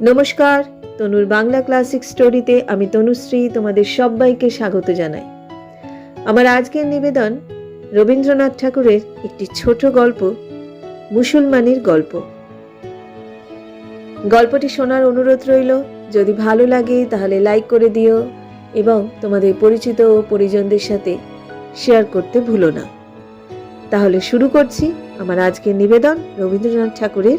নমস্কার, তনুর বাংলা ক্লাসিক স্টোরিতে আমি তনুশ্রী তোমাদের সবাইকে স্বাগত জানাই। আমার আজকের নিবেদন রবীন্দ্রনাথ ঠাকুরের একটি ছোট গল্প, মুসলমানের গল্প। গল্পটি শোনার অনুরোধ রইল। যদি ভালো লাগে তাহলে লাইক করে দিও এবং তোমাদের পরিচিত ও পরিজনদের সাথে শেয়ার করতে ভুলো না। তাহলে শুরু করছি আমার আজকের নিবেদন রবীন্দ্রনাথ ঠাকুরের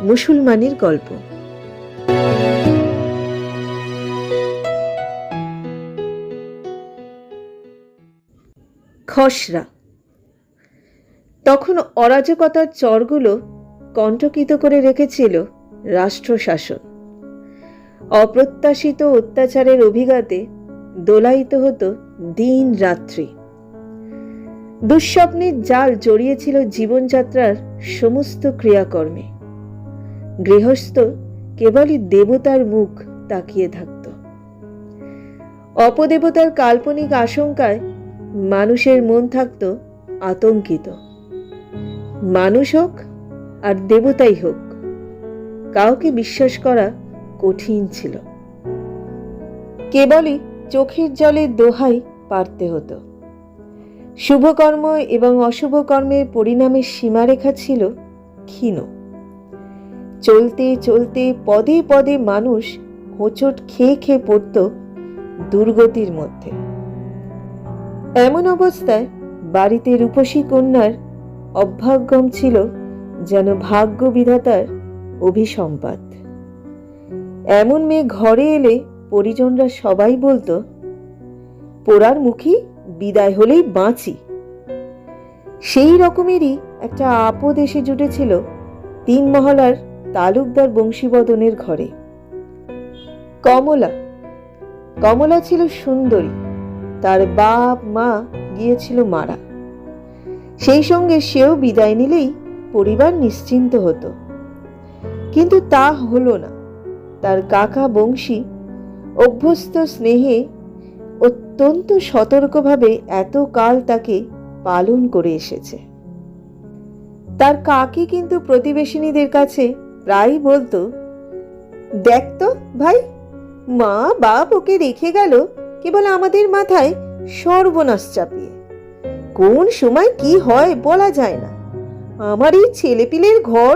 মুসলমানের গল্প। খসড়া। তখন অরাজকতার চরগুলো কণ্টকিত করে রেখেছিল রাষ্ট্রশাসন। অপ্রত্যাশিত অত্যাচারের অভিঘাতে দোলায়িত হতো দিন রাত্রি। দুঃস্বপ্নের জাল জড়িয়েছিল জীবনযাত্রার সমস্ত ক্রিয়াকর্মে। গৃহস্থ কেবলই দেবতার মুখ তাকিয়ে থাকত। অপদেবতার কাল্পনিক আশঙ্কায় মানুষের মন থাকত আতঙ্কিত। মানুষ হোক আর দেবতাই হোক, কাউকে বিশ্বাস করা কঠিন ছিল। কেবলই চোখের জলে দোহাই পারতে হতো। শুভকর্ম এবং অশুভ কর্মের পরিণামের সীমারেখা ছিল ক্ষীণ। চলতে চলতে পদে পদে মানুষ হোঁচট খেয়ে খেয়ে পড়ত দুর্গতির মধ্যে। এমন অবস্থায় বাড়িতে রূপসী কন্যার অভ্যাগম ছিল যেন ভাগ্য বিধাতার অভিসম্পাত। এমন মেয়ে ঘরে এলে পরিজনরা সবাই বলতো, পোড়ার মুখী বিদায় হলেই বাঁচি। সেই রকমেরই একটা আপদ এসে জুটেছিল 3 মহলার তালুকদার বংশীবদনের ঘরে। কমলা ছিল সুন্দরী। তার বাপ মা গিয়েছিল মারা। সেই সঙ্গে সেও বিদায় নিলেই পরিবার নিশ্চিন্ত হতো। কিন্তু তা হলো না। তার কাকা বংশী অভ্যস্ত স্নেহে অত্যন্ত সতর্কভাবে এতকাল তাকে পালন করে এসেছে। তার কাকি কিন্তু প্রতিবেশিনীদের কাছে প্রায়ই বলতো, দেখ তো ভাই, মা বাপ ওকে রেখে গেল কেবল আমাদের মাথায় সর্বনাশ চাপিয়ে। কোন সময় কি হয় বলা যায় না। আমার এই ছেলেপিলের ঘর,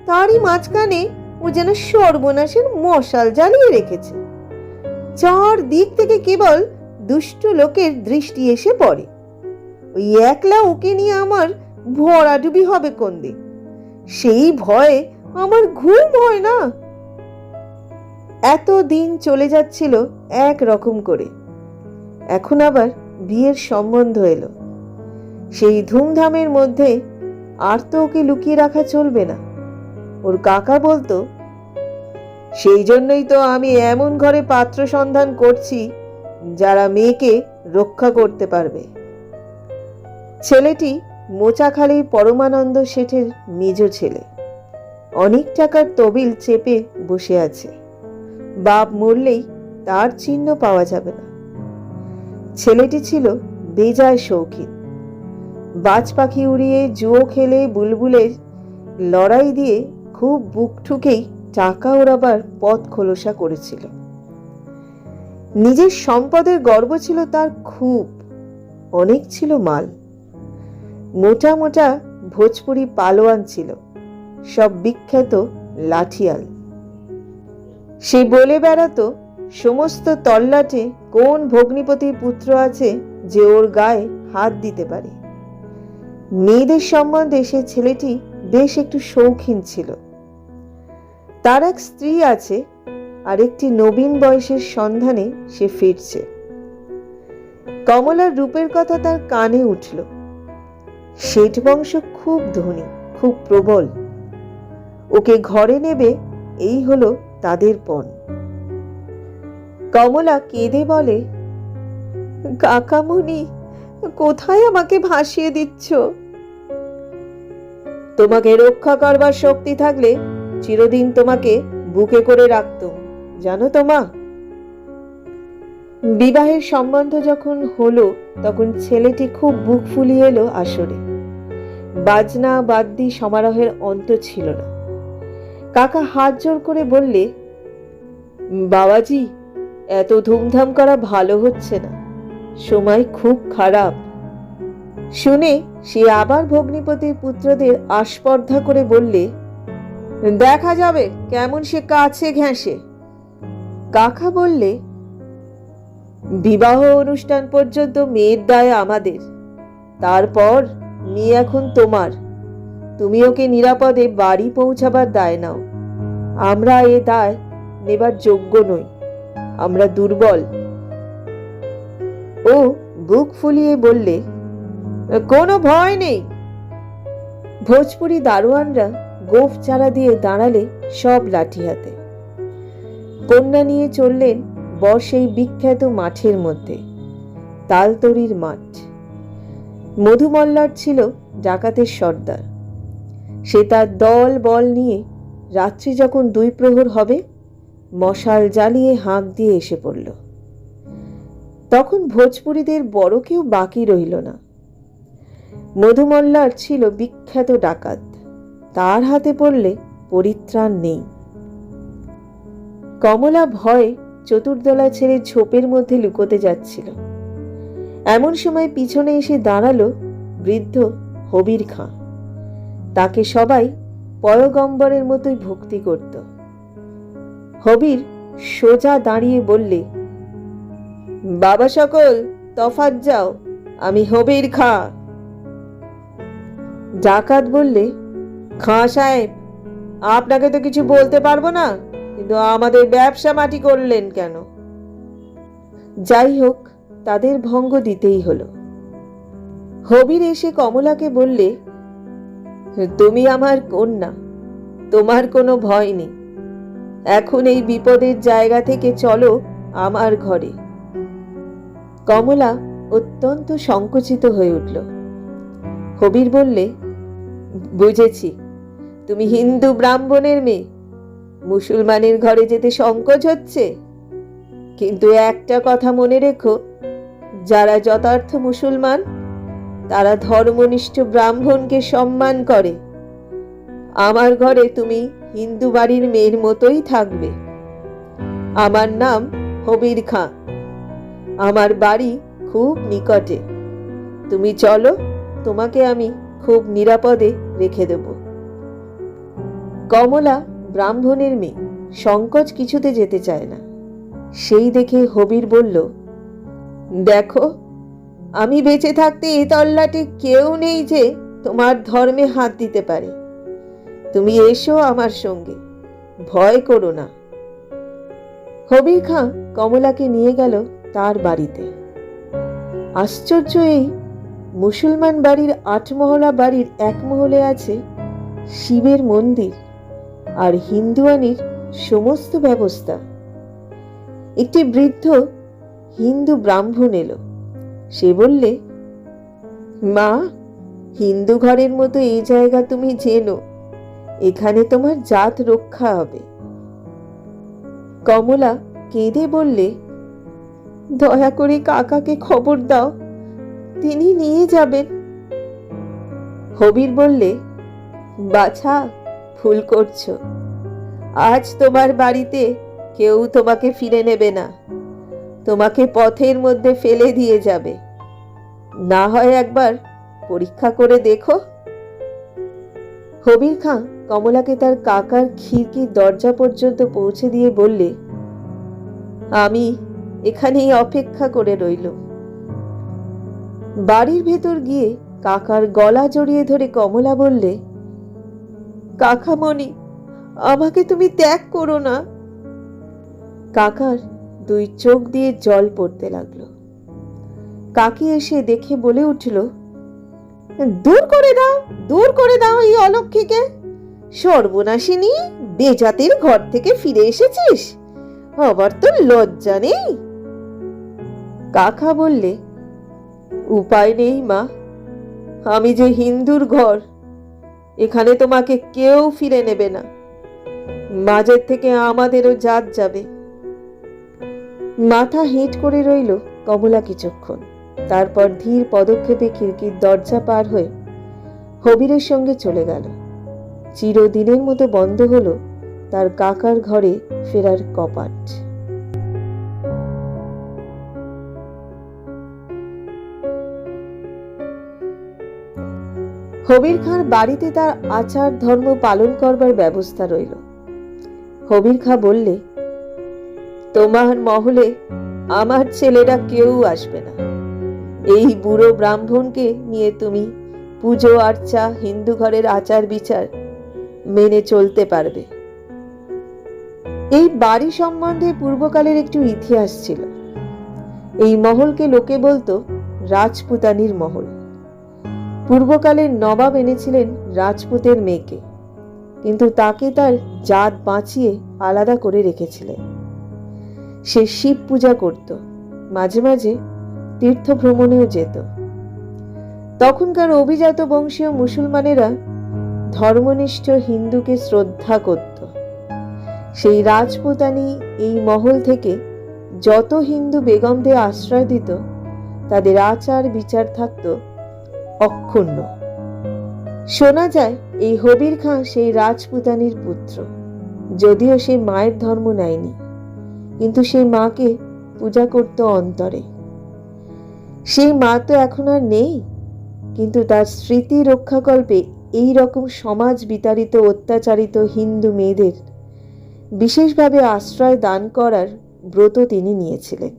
তারই মাঝখানে ও যেন সর্বনাশের মশাল জ্বালিয়ে রেখেছে। 4 দিক থেকে কেবল দুষ্ট লোকের দৃষ্টি এসে পড়ে। ওই একলা ওকে নিয়ে আমার ভরাডুবি হবে কোন দিন, সেই ভয়ে আমার ঘুম হয় না। এত দিন চলে যাচ্ছিল এক রকম করে। এখন আবার বিয়ের সম্বন্ধ এলো। সেই ধুমধামের মধ্যে আর তো ওকে লুকিয়ে রাখা চলবে না। ওর কাকা বলতো, সেই জন্যই তো আমি এমন ঘরে পাত্র সন্ধান করছি যারা মেয়েকে রক্ষা করতে পারবে। ছেলেটি মোচাখালীর পরমানন্দ শেঠের মেজ ছেলে। অনেক টাকার তবিল চেপে বসে আছে। বাপ মরলেই তার চিহ্ন পাওয়া যাবে না। ছেলেটি ছিল বেজায় শৌখিন। বাজ পাখি উড়িয়ে, জুয়ো খেলে, বুলবুলের লড়াই দিয়ে খুব বুক ঠুকেই টাকা ওড়াবার পথ খোলসা করেছিল। নিজের সম্পদের গর্ব ছিল তার খুব। অনেক ছিল মাল। মোটা মোটা ভোজপুরি পালোয়ান ছিল, সব বিখ্যাত লাঠিয়াল। সে বলে বেড়াতো সমস্ত তল্লাটে কোন ভগ্নিপতির পুত্র আছে যে ওর গায়ে হাত দিতে পারে। মেয়েদের সম্বন্ধে সে ছেলেটি বেশ একটু শৌখিন ছিল। তার এক স্ত্রী আছে, আর একটি নবীন বয়সের সন্ধানে সে ফিরছে। কমলার রূপের কথা তার কানে উঠল। শেঠ বংশ খুব ধনী, খুব প্রবল। ওকে ঘরে নেবে এই হলো তাদের পণ। কমলা কেঁদে বলে, কাকামণি, কোথায় আমাকে ভাসিয়ে দিচ্ছ? তোমাকে রক্ষা করবার শক্তি থাকলে চিরদিন তোমাকে বুকে করে রাখতুম, জানো তো মা। বিবাহের সম্বন্ধ যখন হলো তখন ছেলেটি খুব বুক ফুলিয়ে এলো আসরে। বাজনা বাদ্যি সমারোহের অন্ত ছিল না। কাকা হাত জোড় করে বললে, বাবাজি, এত ধুমধাম করা ভালো হচ্ছে না, সময় খুব খারাপ। শুনে সে আবার ভগ্নিপতির পুত্রদের আস্পর্ধা করে বললে, দেখা যাবে কেমন সে কাছে ঘেঁষে। কাকা বললে, বিবাহ অনুষ্ঠান পর্যন্ত মেয়ের দায় আমাদের, তারপর মেয়ে এখন তোমার। তুমি ওকে নিরাপদে বাড়ি পৌঁছাবার দায় নাও। আমরা এ দায় নেবার যোগ্য নই, আমরা দুর্বল। ও বুক ফুলিয়ে বললে, কোনো ভয় নেই। ভোজপুরি দারোয়ানরা গোফ চারা দিয়ে দাঁড়ালে সব লাঠি হাতে। কন্যা নিয়ে চললেন সেই বিখ্যাত মাঠের মধ্যে, তালতরির মাঠ। মধুমল্লার ছিল ডাকাতের সর্দার। সে তার দল বল নিয়ে রাত্রি যখন 2 প্রহর হবে মশাল জ্বালিয়ে হাঁক দিয়ে এসে পড়ল। তখন ভোজপুরীদের বড় কেউ বাকি রইল না। মধুমল্লার ছিল বিখ্যাত ডাকাত, তার হাতে পড়লে পরিত্রাণ নেই। কমলা ভয়ে চতুর্দলা ছেড়ে ঝোপের মধ্যে লুকোতে যাচ্ছিল। এমন সময় পিছনে এসে দাঁড়ালো বৃদ্ধ হবির খাঁ। তাকে সবাই পয়গম্বরের মতোই ভক্তি করত। হবির সোজা দাঁড়িয়ে বললে, বাবা সকল তফাৎ যাও, আমি হবির খাঁ। ডাকাত বললে, খাঁ সাহেব, আপনাকে তো কিছু বলতে পারবো না, কিন্তু আমাদের ব্যবসা মাটি করলেন কেন? যাই হোক, তাদের ভঙ্গ দিতেই হলো। হবির এসে কমলাকে বললে, তুমি আমার কন্যা, তোমার কোনো ভয় নেই। এখন এই বিপদের জায়গা থেকে চলো আমার ঘরে। কমলা অত্যন্ত সংকুচিত হয়ে উঠল। হবির বললে, বুঝেছি, তুমি হিন্দু ব্রাহ্মণের মেয়ে, মুসলমানের ঘরে যেতে সংকোচ হচ্ছে। কিন্তু একটা কথা মনে রেখো, যারা যথার্থ মুসলমান তারা ধর্মনিষ্ঠ ব্রাহ্মণকে সম্মান করে। আমার ঘরে তুমি হিন্দু বাড়ির মেয়ের মতোই থাকবে। আমার নাম হবির খাঁ, আমার বাড়ি খুব নিকটে। তুমি চলো, তোমাকে আমি খুব নিরাপদে রেখে দেব। কমলা ব্রাহ্মণের মেয়ে, সংকোচ কিছুতে যেতে চায় না। সেই দেখে হবির বলল, দেখো, আমি বেঁচে থাকতে এ তল্লাটে কেউ নেই যে তোমার ধর্মে হাত দিতে পারে। তুমি এসো আমার সঙ্গে, ভয় করো না। হবির খাঁ কমলাকে নিয়ে গেল তার বাড়িতে। আশ্চর্য এই, মুসলমান বাড়ির 8 মহলা বাড়ির 1 মহলে আছে শিবের মন্দির আর হিন্দুয়ানির সমস্ত ব্যবস্থা। একটি বৃদ্ধ হিন্দু ব্রাহ্মণ এলো। সে বললে, মা, হিন্দু ঘরের মতো এই জায়গা তুমি জেনো, এখানে তোমার জাত রক্ষা হবে। কমলা কেঁদে বললে, দয়া করে কাকাকে খবর দাও, তিনি নিয়ে যাবেন। হবির বললে, বাছা, ভুল করছো। আজ তোমার বাড়িতে কেউ তোমাকে ফিরে নেবে না, তোমাকে পথের মধ্যে ফেলে দিয়ে যাবে। না হয় একবার পরীক্ষা করে দেখো। হবির খাঁ কমলাকে তার কাকার খিড়কির দরজা পর্যন্ত পৌঁছে দিয়ে বললে, আমি এখানেই অপেক্ষা করে রইল। বাড়ির ভেতর গিয়ে কাকার গলা জড়িয়ে ধরে কমলা বললে, কাকামণি, আমাকে তুমি ত্যাগ করো না। কাকার 2 চোখ দিয়ে জল পড়তে লাগলো। কাকি এসে দেখে বলে উঠল, দূর করে দাও, দূর করে দাও এই অলক্ষীকে। সর্বনাশিনী, বেজাতের ঘর থেকে ফিরে এসেছিস, আবার তো লজ্জা নেই। কাকা বললে, উপায় নেই মা, আমি যে হিন্দুর ঘর, এখানে তোমাকে কেউ ফিরে নেবে না। মাঝের থেকে আমাদেরও জাত যাবে। মাথা হেঁট করে রইল কমলা কিছুক্ষণ। তারপর ধীর পদক্ষেপে খিড়কির দরজা পার হয়ে হবিরের সঙ্গে চলে গেল। চিরদিনের মতো বন্ধ হলো তার কাকার ঘরে ফেরার কপাট। হবির খাঁর বাড়িতে তার আচার ধর্ম পালন করবার ব্যবস্থা রইল। হবির খাঁ বললে, তোমার মহলে আমার ছেলেরা কেউ আসবে না। এই বুড়ো ব্রাহ্মণকে নিয়ে তুমি পুজো আর্চা, হিন্দু ঘরের আচার বিচার মেনে চলতে পারবে। এই বাড়ি সম্বন্ধে পূর্বকালের একটু ইতিহাস ছিল। এই মহলকে লোকে বলতো রাজপুতানির মহল। পূর্বকালের নবাব এনেছিলেন রাজপুতের মেয়েকে, কিন্তু তাকে তার জাত বাঁচিয়ে আলাদা করে রেখেছিলেন। সে শিব পূজা করত, মাঝে মাঝে তীর্থ ভ্রমণেও যেত। তখনকার অভিজাত বংশীয় মুসলমানেরা ধর্মনিষ্ঠ হিন্দুকে শ্রদ্ধা করত। সেই রাজপুতানি এই মহল থেকে যত হিন্দু বেগমদের আশ্রয় দিত, তাদের আচার বিচার থাকত অক্ষুণ্ণ। শোনা যায় এই হবির খাঁ সেই রাজপুতানির পুত্র। যদিও সে মায়ের ধর্ম নেয়নি, কিন্তু সেই মাকে পূজা করত অন্তরে। সেই মা তো এখন আর নেই, কিন্তু তার স্মৃতি রক্ষাকল্পে এই রকম সমাজ বিতাড়িত অত্যাচারিত হিন্দু মেয়েদের বিশেষভাবে আশ্রয় দান করার ব্রত তিনি নিয়েছিলেন।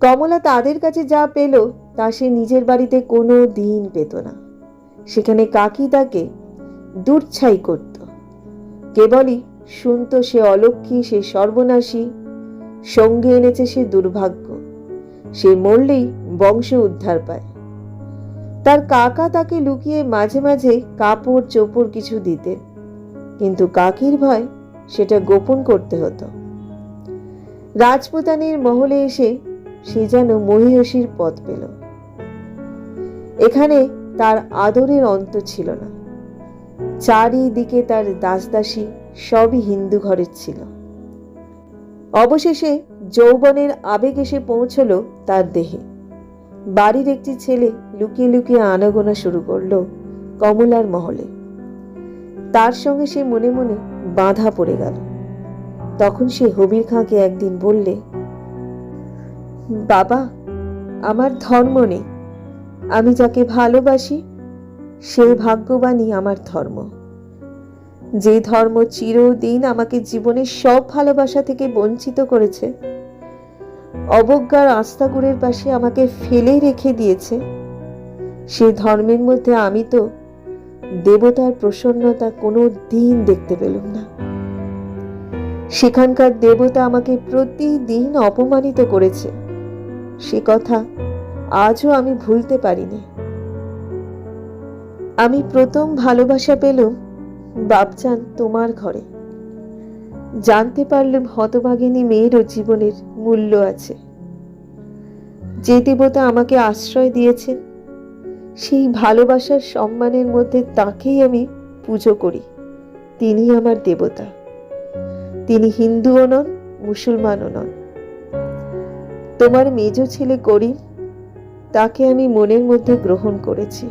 কমলা তাদের কাছে যা পেল তা সে নিজের বাড়িতে কোনো দিন পেত না। সেখানে কাকি তাকে দুর্ছাই করত। কেবলই শুনত সে অলক্ষী, সে সর্বনাশী, সঙ্গে এনেছে সে দুর্ভাগ্য, সে মরলেই বংশ উদ্ধার পায়। তার কাকা তাকে লুকিয়ে মাঝে মাঝে কাপড় চোপড় কিছু দিতেন, কিন্তু কাকির ভয় সেটা গোপন করতে হতো। রাজপুতানির মহলে এসে সে যেন মহিষীর পথ পেল। এখানে তার আদরের অন্ত ছিল না। চারিদিকে তার দাসদাসী, সবই হিন্দু ঘরের ছিল। অবশেষে যৌবনের আবেগ এসে পৌঁছল তার দেহে। বাড়ির একটি ছেলে লুকিয়ে লুকিয়ে আনাগোনা শুরু করলো কমলার মহলে। তার সঙ্গে সে মনে মনে বাঁধা পড়ে গেল। তখন সে হবির খাঁকে একদিন বললে, বাবা, আমার ধর্ম নেই। আমি যাকে ভালোবাসি সেই ভাগ্যবানই আমার ধর্ম। যে ধর্ম চিরদিন আমাকে জীবনের সব ভালোবাসা থেকে বঞ্চিত করেছে, অবজ্ঞার আস্তাগুড়ের পাশে আমাকে ফেলে রেখে দিয়েছে, সে ধর্মের মধ্যে আমি তো দেবতার প্রসন্নতা কোনো দিন দেখতে পেলাম না। সেখানকার দেবতা আমাকে প্রতিদিন অপমানিত করেছে, সে কথা আজও আমি ভুলতে পারিনি। আমি প্রথম ভালোবাসা পেলাম বাপজান তোমার ঘরে। জানতে পারলাম হতভাগিনী মেয়েরও জীবনের মূল্য আছে। যে দেবতা আমাকে আশ্রয় দিয়েছেন, সেই ভালোবাসার সম্মানের মধ্যে তাকেই আমি পুজো করি। তিনি আমার দেবতা। তিনি হিন্দুও নন, মুসলমানও নন। তোমার মেজ ছেলে করিম, তাকে আমি মনের মধ্যে গ্রহণ করেছি।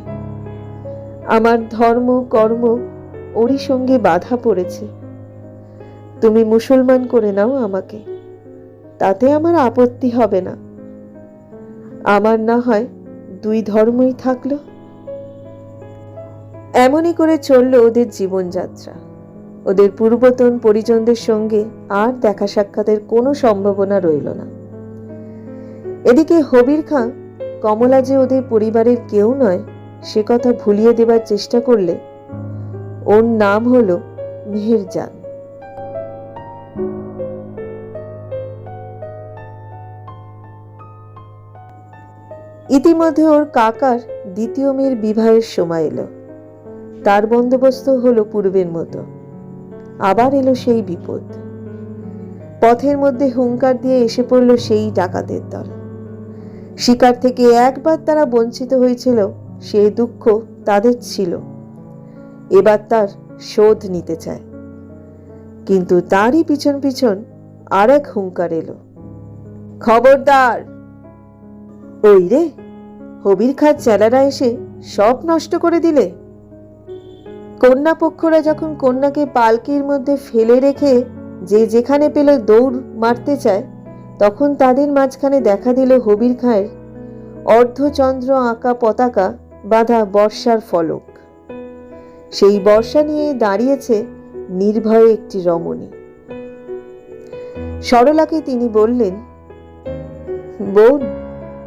আমার ধর্ম কর্ম ওরই সঙ্গে বাধা পড়েছে। তুমি মুসলমান করে নাও আমাকে, তাতে আমার আপত্তি হবে না। আমার না হয় দুই ধর্মই থাকলো। এমনই করে চলল ওদের জীবনযাত্রা। ওদের পূর্বতন পরিজনদের সঙ্গে আর দেখা সাক্ষাতের কোনো সম্ভাবনা রইল না। এদিকে হবির খাঁ কমলা যে ওদের পরিবারের কেউ নয় সে কথা ভুলিয়ে দেবার চেষ্টা করলে ওর নাম হলো মেহেরজান। ইতিমধ্যে ওর কাকার দ্বিতীয় মেয়ের বিবাহের সময় এলো। তার বন্দোবস্ত হলো পূর্বের মতো। আবার এলো সেই বিপদ। পথের মধ্যে হুঙ্কার দিয়ে এসে পড়ল সেই ডাকাতের দল। শিকার থেকে একবার তারা বঞ্চিত হয়েছিল, সেই দুঃখ তাদের ছিল। এবার তার শোধ নিতে চায়। কিন্তু তারই পিছন পিছন আর এক হুঙ্কার এলো, খবরদার! ওই রে, হবির খাঁর চেলারা এসে সব নষ্ট করে দিলে। কন্যা পক্ষরা যখন কন্যাকে পালকির মধ্যে ফেলে রেখে যে যেখানে পেল দৌড় মারতে চায়, তখন তাদের মাঝখানে দেখা দিল হবির খাঁয়ের অর্ধচন্দ্র আঁকা পতাকা বাঁধা বর্ষার ফলক। সেই বর্ষা নিয়ে দাঁড়িয়েছে নির্ভয়ে একটি রমণী। সরলাকে তিনি বললেন, বোন,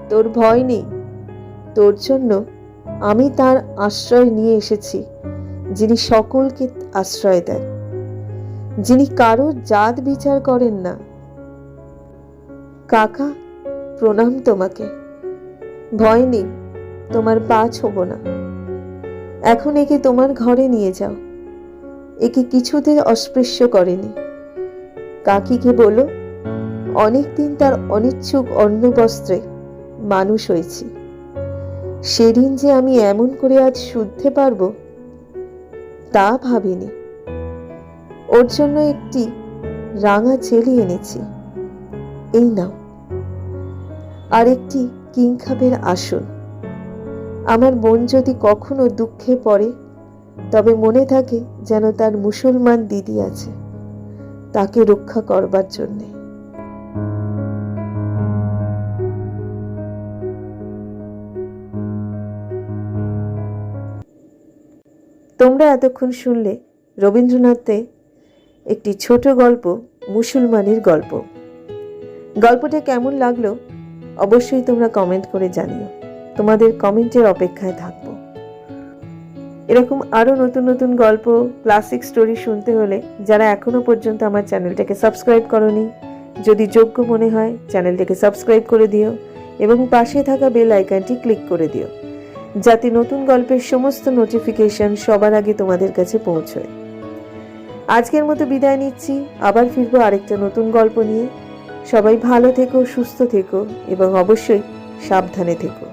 তোর ভয় নেই। তোর জন্য আমি তার আশ্রয় নিয়ে এসেছি, যিনি সকলকে আশ্রয় দেন, যিনি কারোর জাত বিচার করেন না। কাকা, প্রণাম তোমাকে। ভয় নেই, তোমার পা ছোব না। এখন একে তোমার ঘরে নিয়ে যাও। একে কিছুতে অস্পৃশ্য করেনি। কাকিকে বলো, অনেকদিন তার অনিচ্ছুক অন্নবস্ত্রে মানুষ হয়েছি। সেদিন যে আমি এমন করে আজ শুদ্ধে পারবো তা ভাবিনি। ওর জন্য একটি রাঙা চেলি এনেছি, এই নাও। আর একটি কিংখাবের আসন। আমার বোন যদি কখনো দুঃখে পড়ে, তবে মনে থাকে যেন তার মুসলমান দিদি আছে, তাকে রক্ষা করবার জন্যে। তোমরা এতক্ষণ শুনলে রবীন্দ্রনাথের একটি ছোট গল্প, মুসলমানের গল্প। গল্পটা কেমন লাগলো অবশ্যই তোমরা কমেন্ট করে জানিও। তোমাদের কমেন্টের অপেক্ষায় থাকবো। এরকম আরো নতুন নতুন গল্প, ক্লাসিক স্টোরি শুনতে হলে যারা এখনো পর্যন্ত আমার চ্যানেলটাকে সাবস্ক্রাইব করোনি, যদি যোগ্য মনে হয় চ্যানেলটাকে সাবস্ক্রাইব করে দিও এবং পাশে থাকা বেল আইকনটি ক্লিক করে দিও, যাতে নতুন গল্পের সমস্ত নোটিফিকেশন সবার আগে তোমাদের কাছে পৌঁছয়। আজকের মতো বিদায় নিচ্ছি, আবার ফিরবো আরেকটা নতুন গল্প নিয়ে। সবাই ভালো থেকো, সুস্থ থেকো এবং অবশ্যই সাবধানে থেকো।